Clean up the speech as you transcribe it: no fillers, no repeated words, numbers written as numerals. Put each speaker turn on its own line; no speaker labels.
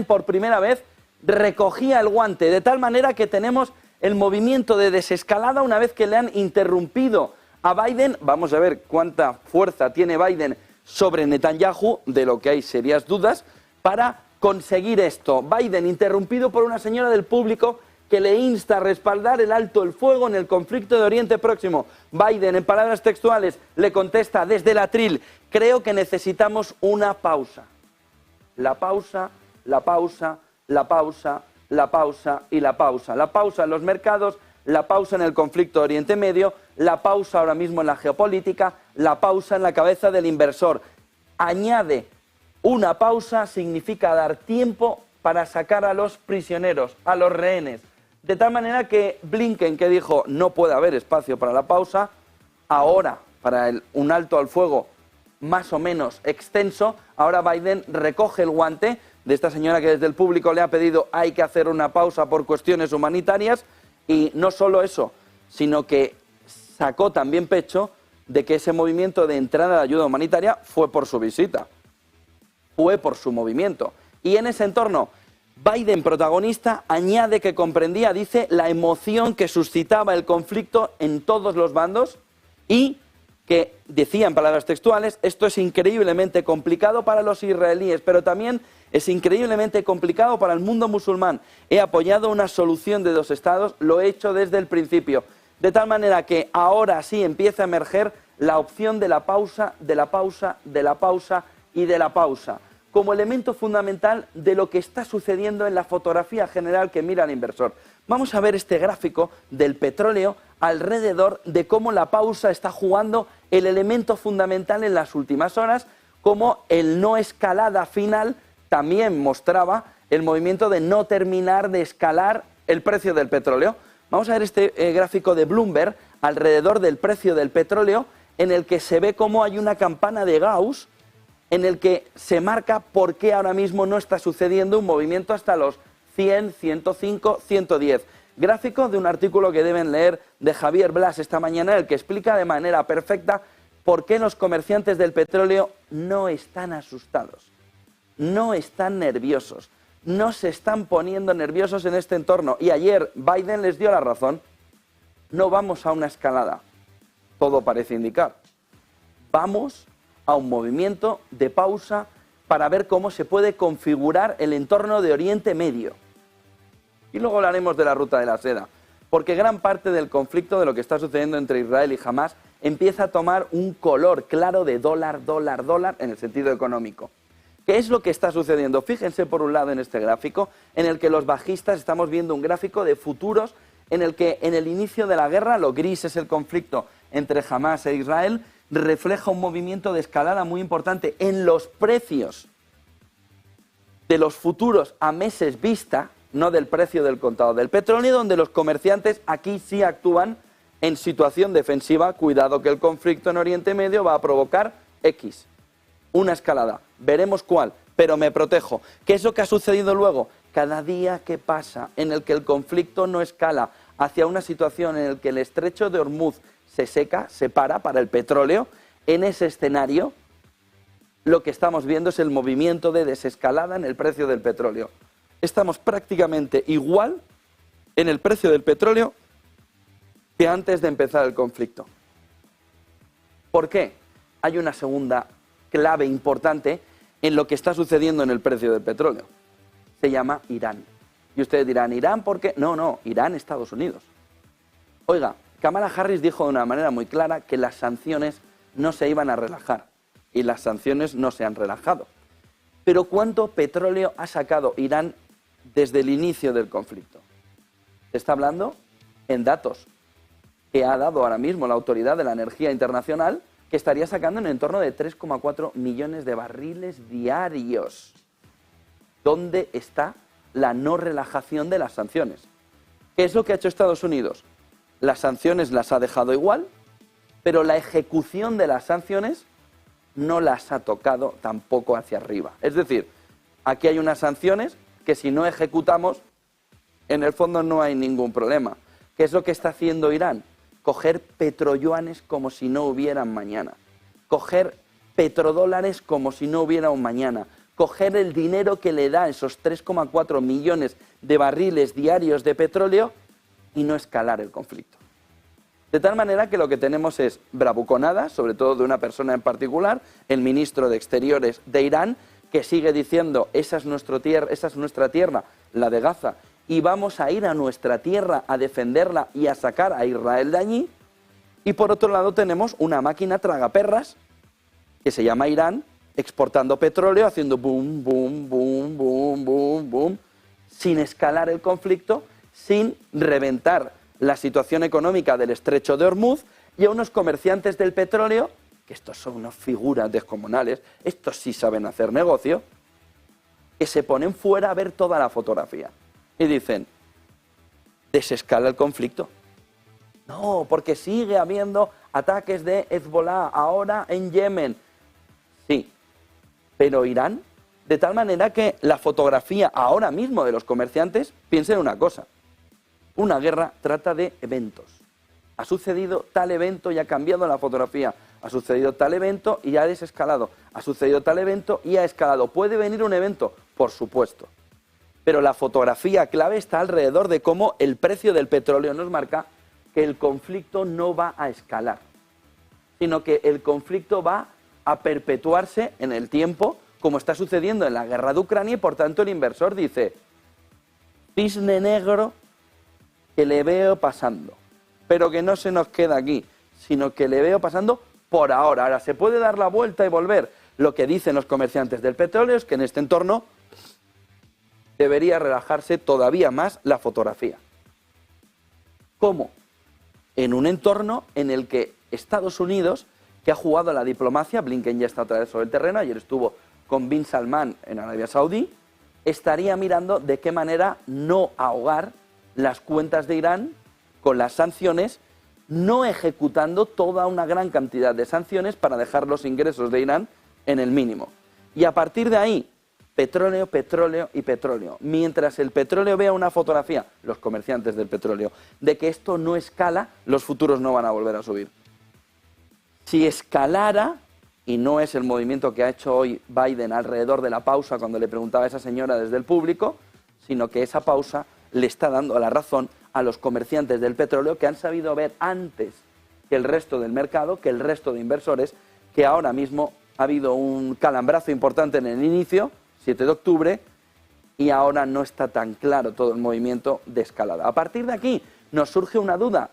por primera vez recogía el guante, de tal manera que tenemos el movimiento de desescalada una vez que le han interrumpido a Biden. Vamos a ver cuánta fuerza tiene Biden sobre Netanyahu, de lo que hay serias dudas, para conseguir esto. Biden interrumpido por una señora del público que le insta a respaldar el alto el fuego en el conflicto de Oriente Próximo. Biden, en palabras textuales, le contesta desde el atril: creo que necesitamos una pausa. La pausa, la pausa, la pausa, la pausa y la pausa. La pausa en los mercados, la pausa en el conflicto de Oriente Medio, la pausa ahora mismo en la geopolítica, la pausa en la cabeza del inversor. Añade, una pausa significa dar tiempo para sacar a los prisioneros, a los rehenes. De tal manera que Blinken, que dijo no puede haber espacio para la pausa, ahora para un alto al fuego más o menos extenso, ahora Biden recoge el guante de esta señora que desde el público le ha pedido hay que hacer una pausa por cuestiones humanitarias, y no solo eso, sino que sacó también pecho de que ese movimiento de entrada de ayuda humanitaria fue por su visita, fue por su movimiento. Y en ese entorno, Biden, protagonista, añade que comprendía, dice, la emoción que suscitaba el conflicto en todos los bandos y que, decía en palabras textuales, esto es increíblemente complicado para los israelíes, pero también es increíblemente complicado para el mundo musulmán. He apoyado una solución de dos estados, lo he hecho desde el principio. De tal manera que ahora sí empieza a emerger la opción de la pausa, de la pausa, de la pausa y de la pausa, como elemento fundamental de lo que está sucediendo en la fotografía general que mira el inversor. Vamos a ver este gráfico del petróleo alrededor de cómo la pausa está jugando el elemento fundamental en las últimas horas, como el no escalada final también mostraba el movimiento de no terminar de escalar el precio del petróleo. Vamos a ver este gráfico de Bloomberg alrededor del precio del petróleo, en el que se ve cómo hay una campana de Gauss, en el que se marca por qué ahora mismo no está sucediendo un movimiento hasta los 100, 105, 110. Gráfico de un artículo que deben leer de Javier Blas esta mañana, en el que explica de manera perfecta por qué los comerciantes del petróleo no están asustados, no están nerviosos, no se están poniendo nerviosos en este entorno. Y ayer Biden les dio la razón. No vamos a una escalada, todo parece indicar. Vamos a un movimiento de pausa para ver cómo se puede configurar el entorno de Oriente Medio. Y luego hablaremos de la ruta de la seda, porque gran parte del conflicto de lo que está sucediendo entre Israel y Hamás empieza a tomar un color claro de dólar, dólar, dólar en el sentido económico. ¿Qué es lo que está sucediendo? Fíjense por un lado en este gráfico, en el que los bajistas estamos viendo un gráfico de futuros, en el que en el inicio de la guerra, lo gris es el conflicto entre Hamás e Israel, refleja un movimiento de escalada muy importante en los precios de los futuros a meses vista, no del precio del contado del petróleo, donde los comerciantes aquí sí actúan en situación defensiva. Cuidado que el conflicto en Oriente Medio va a provocar X, una escalada, veremos cuál, pero me protejo. ¿Qué es lo que ha sucedido luego? Cada día que pasa en el que el conflicto no escala hacia una situación en la que el estrecho de Hormuz se seca, se para para el petróleo, en ese escenario lo que estamos viendo es el movimiento de desescalada en el precio del petróleo. Estamos prácticamente igual en el precio del petróleo que antes de empezar el conflicto. ¿Por qué? Hay una segunda clave importante en lo que está sucediendo en el precio del petróleo. Se llama Irán. Y ustedes dirán, ¿Irán por qué? No, Irán, Estados Unidos. Oiga, Kamala Harris dijo de una manera muy clara que las sanciones no se iban a relajar. Y las sanciones no se han relajado. Pero ¿cuánto petróleo ha sacado Irán desde el inicio del conflicto? Se está hablando en datos que ha dado ahora mismo la Autoridad de la Energía Internacional, que estaría sacando en torno de 3,4 millones de barriles diarios. ¿Dónde está la no relajación de las sanciones? ¿Qué es lo que ha hecho Estados Unidos? Las sanciones las ha dejado igual, pero la ejecución de las sanciones no las ha tocado tampoco hacia arriba. Es decir, aquí hay unas sanciones que si no ejecutamos, en el fondo no hay ningún problema. ¿Qué es lo que está haciendo Irán? Coger petroyuanes como si no hubieran mañana. Coger petrodólares como si no hubiera un mañana. coger el dinero que le da esos 3,4 millones de barriles diarios de petróleo y no escalar el conflicto. De tal manera que lo que tenemos es bravuconadas, sobre todo de una persona en particular, el ministro de Exteriores de Irán, que sigue diciendo, esa es nuestra tierra, la de Gaza, y vamos a ir a nuestra tierra a defenderla y a sacar a Israel de allí. Y por otro lado tenemos una máquina tragaperras que se llama Irán, exportando petróleo, haciendo boom, boom, boom, boom, boom, boom, sin escalar el conflicto, sin reventar la situación económica del estrecho de Hormuz, y a unos comerciantes del petróleo, que estos son unas figuras descomunales, estos sí saben hacer negocio, que se ponen fuera a ver toda la fotografía y dicen, desescala el conflicto. No, porque sigue habiendo ataques de Hezbollah ahora en Yemen. Sí, pero Irán, de tal manera que la fotografía ahora mismo de los comerciantes, piensen una cosa, una guerra trata de eventos. Ha sucedido tal evento y ha cambiado la fotografía. Ha sucedido tal evento y ha desescalado. Ha sucedido tal evento y ha escalado. ¿Puede venir un evento? Por supuesto. Pero la fotografía clave está alrededor de cómo el precio del petróleo nos marca que el conflicto no va a escalar, sino que el conflicto va a perpetuarse en el tiempo, como está sucediendo en la guerra de Ucrania, y por tanto el inversor dice, cisne negro que le veo pasando, pero que no se nos queda aquí, sino que le veo pasando por ahora. Ahora, se puede dar la vuelta y volver. Lo que dicen los comerciantes del petróleo es que en este entorno debería relajarse todavía más la fotografía. ¿Cómo? En un entorno en el que Estados Unidos, que ha jugado a la diplomacia, Blinken ya está otra vez sobre el terreno, ayer estuvo con Bin Salman en Arabia Saudí, estaría mirando de qué manera no ahogar las cuentas de Irán con las sanciones, no ejecutando toda una gran cantidad de sanciones para dejar los ingresos de Irán en el mínimo. Y a partir de ahí, petróleo, petróleo y petróleo. Mientras el petróleo vea una fotografía, los comerciantes del petróleo, de que esto no escala, los futuros no van a volver a subir. Si escalara, y no es el movimiento que ha hecho hoy Biden alrededor de la pausa cuando le preguntaba a esa señora desde el público, sino que esa pausa le está dando la razón a los comerciantes del petróleo que han sabido ver antes que el resto del mercado, que el resto de inversores, que ahora mismo ha habido un calambrazo importante en el inicio, 7 de octubre, y ahora no está tan claro todo el movimiento de escalada. A partir de aquí nos surge una duda.